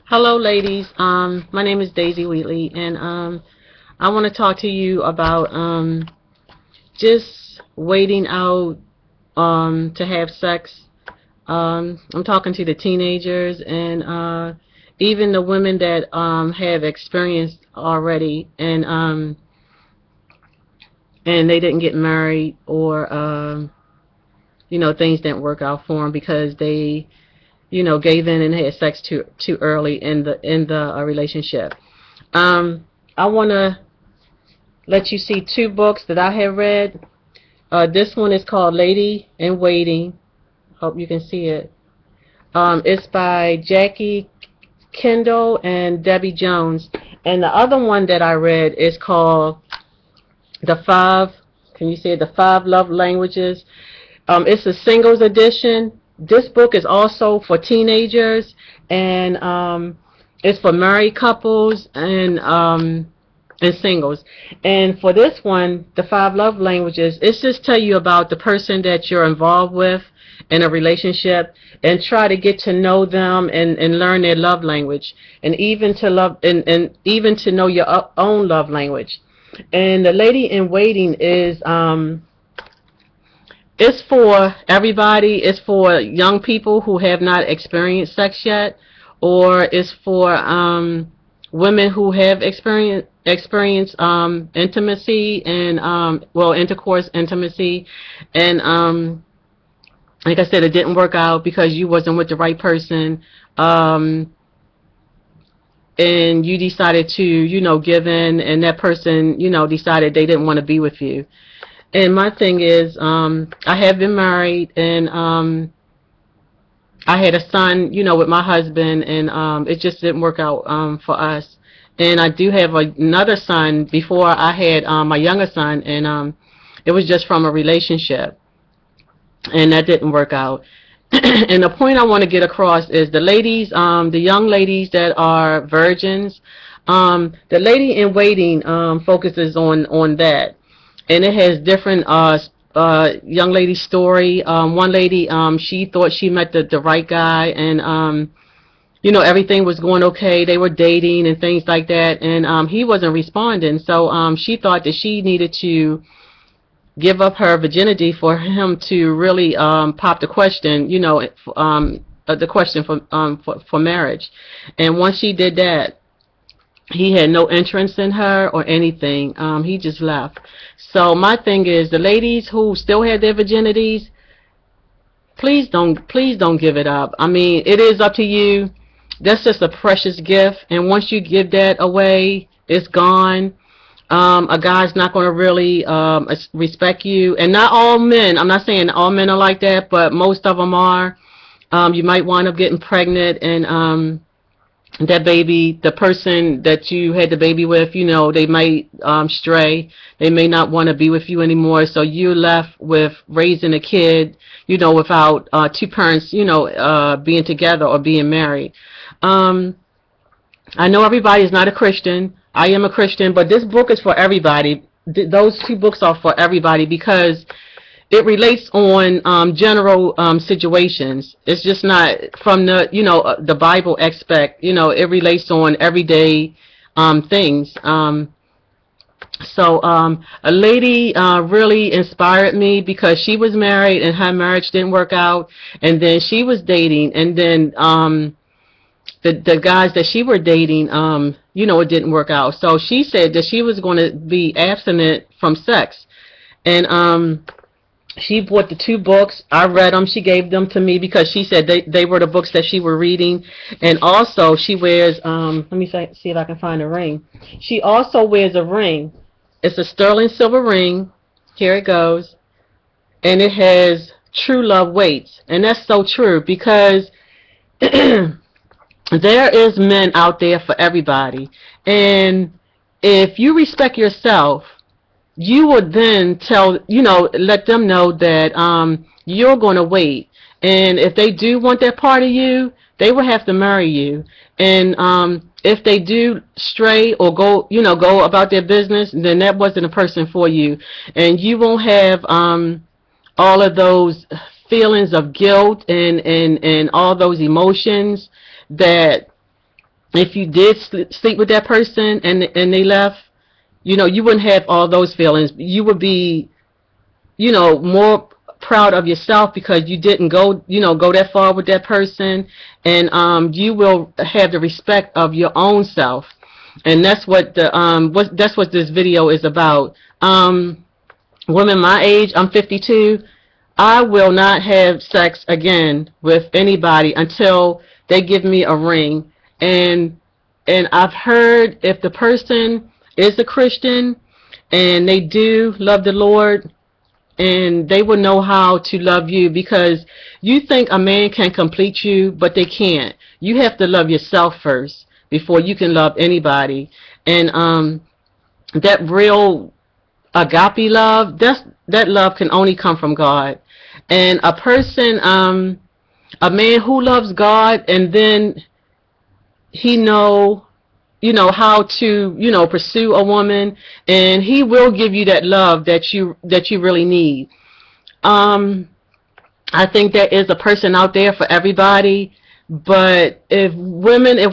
Hello, ladies. My name is Daisy Wheatley, and I want to talk to you about just waiting out to have sex. I'm talking to the teenagers and even the women that have experienced already, and they didn't get married, or things didn't work out for them because they gave in and had sex too early in the relationship. I want to let you see two books that I have read. This one is called Lady in Waiting. Hope you can see it. It's by Jackie Kendall and Debbie Jones. And the other one that I read is called The Five. Can you see it? The Five Love Languages. It's a singles edition. This book is also for teenagers, and it's for married couples and singles. And for this one, The Five Love Languages, it's just tell you about the person that you're involved with in a relationship, and try to get to know them and learn their love language, and even to love and even to know your own love language. And the Lady in Waiting is it's for everybody. It's for young people who have not experienced sex yet, or it's for women who have experienced intimacy and intercourse, intimacy, and like I said, it didn't work out because you wasn't with the right person, and you decided to give in, and that person decided they didn't want to be with you. And my thing is, I have been married, and I had a son, with my husband, and it just didn't work out for us. And I do have another son before I had my younger son, and it was just from a relationship, and that didn't work out. And the point I want to get across is the ladies, the young ladies that are virgins, the Lady in Waiting focuses on that. And it has different young lady story. One lady, she thought she met the right guy, and everything was going okay. They were dating and things like that, and he wasn't responding. So she thought that she needed to give up her virginity for him to really pop the question, the question for marriage. And once she did that, he had no interest in her or anything. He just left. So my thing is, the ladies who still have their virginities, please don't give it up. I mean, it is up to you. That's just a precious gift, and once you give that away, it's gone. A guy's not going to really respect you, and not all men. I'm not saying all men are like that, but most of them are. You might wind up getting pregnant, and that baby, the person that you had the baby with, they might stray. They may not want to be with you anymore. So you're left with raising a kid, without two parents, being together or being married. I know everybody is not a Christian. I am a Christian, but this book is for everybody. Those two books are for everybody because it relates on general situations. It's just not from the Bible aspect. It relates on everyday things. So a lady really inspired me because she was married and her marriage didn't work out, and then she was dating, and then the guys that she were dating, it didn't work out. So she said that she was going to be abstinent from sex, and she bought the two books. I read them. She gave them to me because she said they were the books that she were reading. And also she wears, let me see if I can find a ring. She also wears a ring. It's a sterling silver ring. Here it goes. And it has true love waits. And that's so true because there is men out there for everybody. And if you respect yourself, you would then let them know that you're going to wait. And if they do want that part of you, they will have to marry you. And if they do stray or go about their business, then that wasn't a person for you. And you won't have all of those feelings of guilt and all those emotions that if you did sleep with that person and they left, you know, you wouldn't have all those feelings. You would be, you know, more proud of yourself because you didn't go, you know, go that far with that person, and you will have the respect of your own self, and that's what the that's what this video is about. Women my age, I'm 52. I will not have sex again with anybody until they give me a ring, and I've heard if the person is a Christian and they do love the Lord, and they will know how to love you, because you think a man can complete you, but they can't. You have to love yourself first before you can love anybody. And that real agape love, that love can only come from God. And a person, a man who loves God, and then he you know how to, you know, pursue a woman, and he will give you that love that you really need. I think there is a person out there for everybody, but if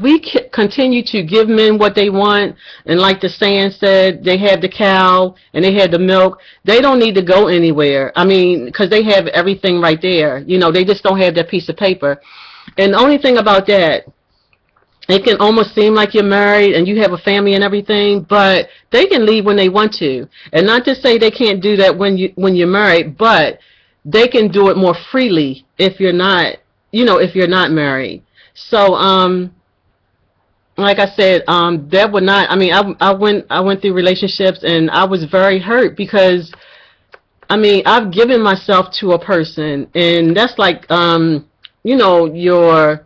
we continue to give men what they want, and like the saying said, they have the cow and they have the milk, they don't need to go anywhere. I mean, because they have everything right there. You know, they just don't have that piece of paper. And the only thing about that, it can almost seem like you're married and you have a family and everything, but they can leave when they want to. And not to say they can't do that when you're married, but they can do it more freely if you're not, you know, if you're not married. So like I said, that would not, I mean, I went through relationships and I was very hurt, because I mean, I've given myself to a person, and that's like you know,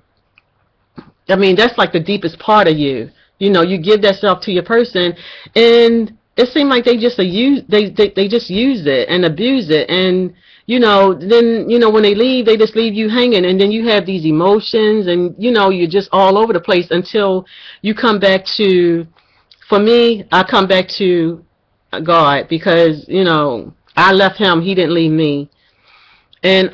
I mean, that's like the deepest part of you. You know, you give that self to your person, and it seemed like they just they just use it and abuse it, and you know, then, you know, when they leave, they just leave you hanging, and then you have these emotions, and you know, you're just all over the place until you come back to, for me, I come back to God, because, you know, I left him, he didn't leave me. And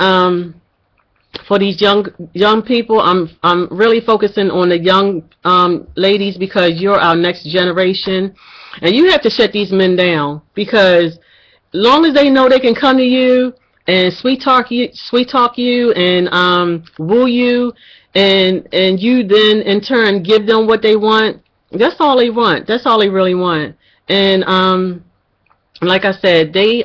for these young people, I'm really focusing on the young ladies, because you're our next generation, and you have to shut these men down, because long as they know they can come to you and sweet talk you and woo you, and you then in turn give them what they want, that's all they want. That's all they really want. And like I said, they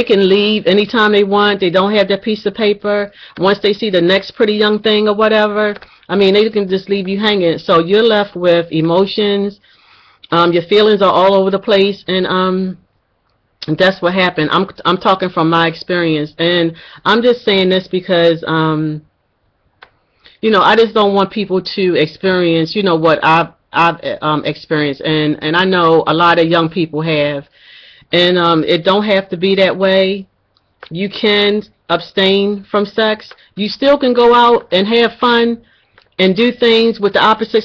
can leave anytime they want. They don't have that piece of paper. Once they see the next pretty young thing or whatever, I mean, they can just leave you hanging. So you're left with emotions. Your feelings are all over the place, and that's what happened. I'm talking from my experience, and I'm just saying this because you know, I just don't want people to experience, you know, what I've experienced, and I know a lot of young people have. And it don't have to be that way. You can abstain from sex. You still can go out and have fun and do things with the opposite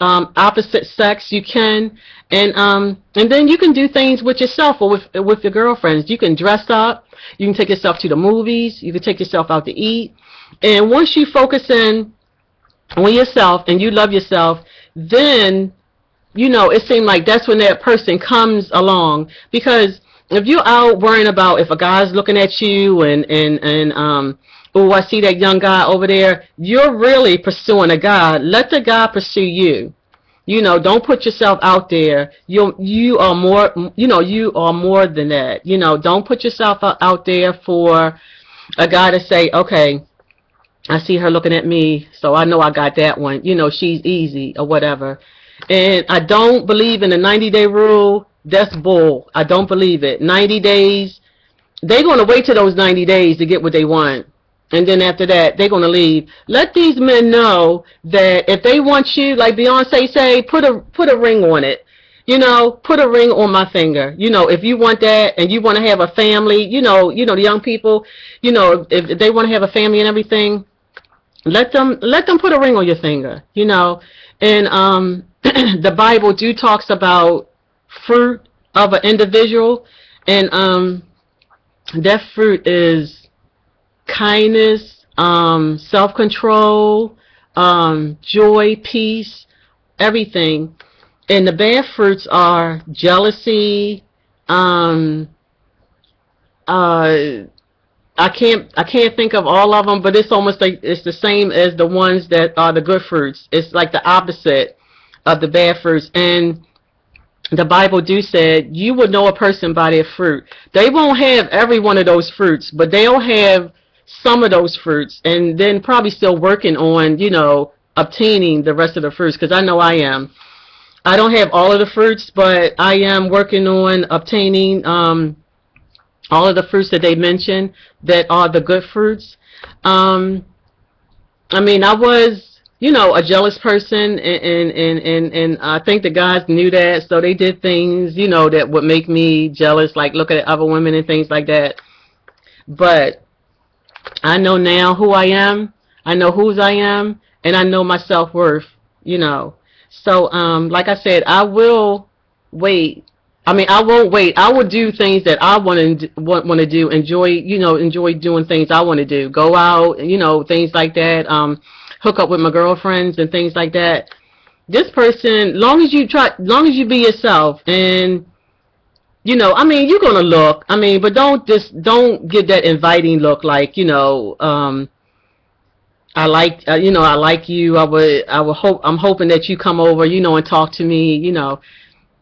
opposite sex. You can, and then you can do things with yourself or with your girlfriends. You can dress up. You can take yourself to the movies. You can take yourself out to eat. And once you focus in on yourself and you love yourself, then, you know, it seems like that's when that person comes along. Because if you're out worrying about if a guy's looking at you and oh, I see that young guy over there, you're really pursuing a guy. Let the guy pursue you. You know, don't put yourself out there. You are more, you know, you are more than that. You know, don't put yourself out there for a guy to say, okay, I see her looking at me, so I know I got that one. You know, she's easy or whatever. And I don't believe in the 90-day rule. That's bull. I don't believe it. 90 days, they're going to wait till those 90 days to get what they want. And then after that, they're going to leave. Let these men know that if they want you, like Beyonce say, put a ring on it. You know, put a ring on my finger. You know, if you want that and you want to have a family, you know, the young people, you know, if they want to have a family and everything, let them put a ring on your finger, you know. And the Bible talks about fruit of an individual, and that fruit is kindness, self-control, joy, peace, everything. And the bad fruits are jealousy. Uh, I can't think of all of them, but it's almost like it's the same as the ones that are the good fruits. It's like the opposite of the bad fruits. And the Bible do said you will know a person by their fruit. They won't have every one of those fruits, but they'll have some of those fruits, and then probably still working on, obtaining the rest of the fruits, because I know I am. I don't have all of the fruits, but I am working on obtaining all of the fruits that they mentioned that are the good fruits. I mean, I was, a jealous person, and I think the guys knew that, so they did things, that would make me jealous, like looking at other women and things like that. But I know now who I am, I know whose I am, and I know my self-worth. So, like I said, I will wait. I mean, I won't wait. I will do things that I want to do. Enjoy doing things I want to do. Go out, things like that. Hook up with my girlfriends and things like that. This person, long as you be yourself, and I mean, you're gonna look. I mean, but don't get that inviting look like, I like, I like you. I'm hoping that you come over, and talk to me,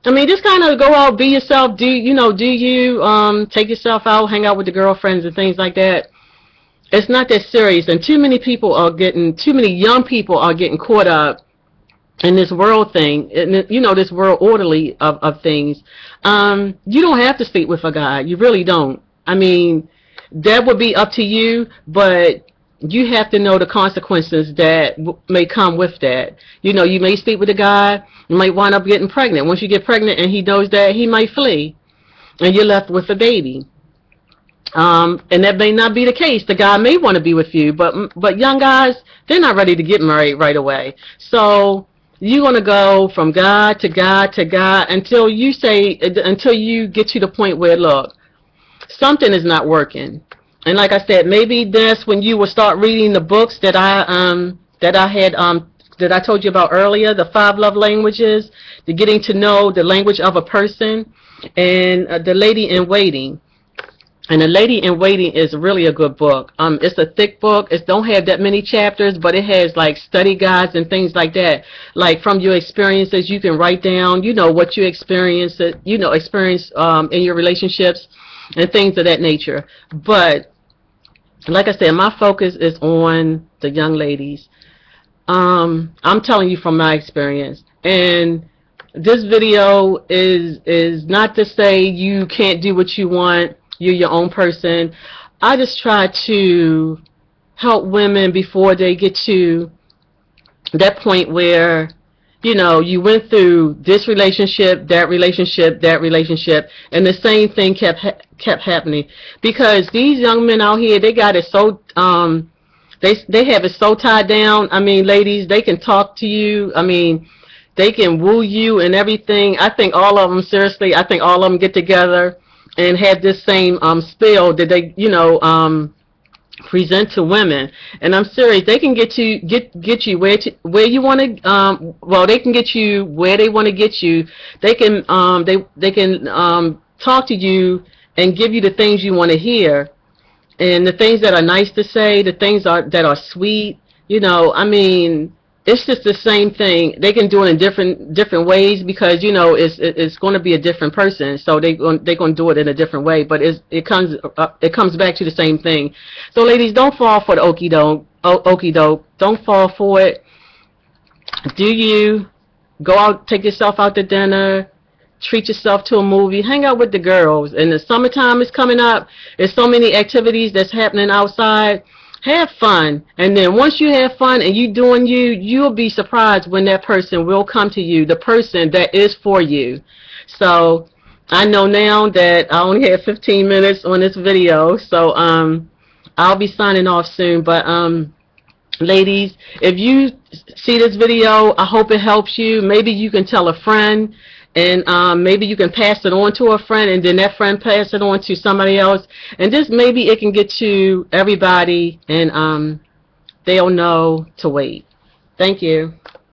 I mean, just kind of go out, be yourself, do you, take yourself out, hang out with the girlfriends and things like that. It's not that serious, and too many young people are getting caught up in this world thing, this world orderly of things. You don't have to sleep with a guy. You really don't. I mean, that would be up to you, but you have to know the consequences that may come with that. You may sleep with a guy, you might wind up getting pregnant. Once you get pregnant and he knows that, he might flee, and you're left with a baby. And that may not be the case. The guy may want to be with you, but young guys, they're not ready to get married right away. So you're going to go from guy to guy to guy until you get to the point where, look, something is not working. And like I said, maybe that's when you will start reading the books that I told you about earlier, the 5 love languages, the getting to know the language of a person, and the Lady in Waiting. And the Lady in Waiting is really a good book. It's a thick book. It don't have that many chapters, but it has like study guides and things like that. Like from your experiences, you can write down, what you experience in your relationships and things of that nature. But like I said, my focus is on the young ladies. I'm telling you from my experience, and this video is not to say you can't do what you want. You're your own person. I just try to help women before they get to that point where, you went through this relationship, that relationship, and the same thing kept happening. Because these young men out here, they got it so, they have it so tied down. I mean, ladies, they can talk to you. I mean, they can woo you and everything. I think all of them, seriously, get together and have this same spiel that they, present to women. And I'm serious, they can get you where you want to. Well, they can get you where they want to get you. They can they can talk to you and give you the things you want to hear, and the things that are nice to say, the things that are sweet. I mean, it's just the same thing. They can do it in different ways, because it's going to be a different person, so they're going to do it in a different way. But it comes back to the same thing. So ladies, don't fall for the okie doke. Don't fall for it. Do you go out, take yourself out to dinner, treat yourself to a movie, hang out with the girls. And the summertime is coming up. There's so many activities that's happening outside. Have fun, and then once you have fun and you doing you'll be surprised when that person will come to you, the person that is for you. So I know now that I only have 15 minutes on this video, so I'll be signing off soon. But ladies, if you see this video, I hope it helps you. Maybe you can tell a friend, and maybe you can pass it on to a friend, and then that friend pass it on to somebody else, and just maybe it can get to everybody, and they'll know to wait. Thank you.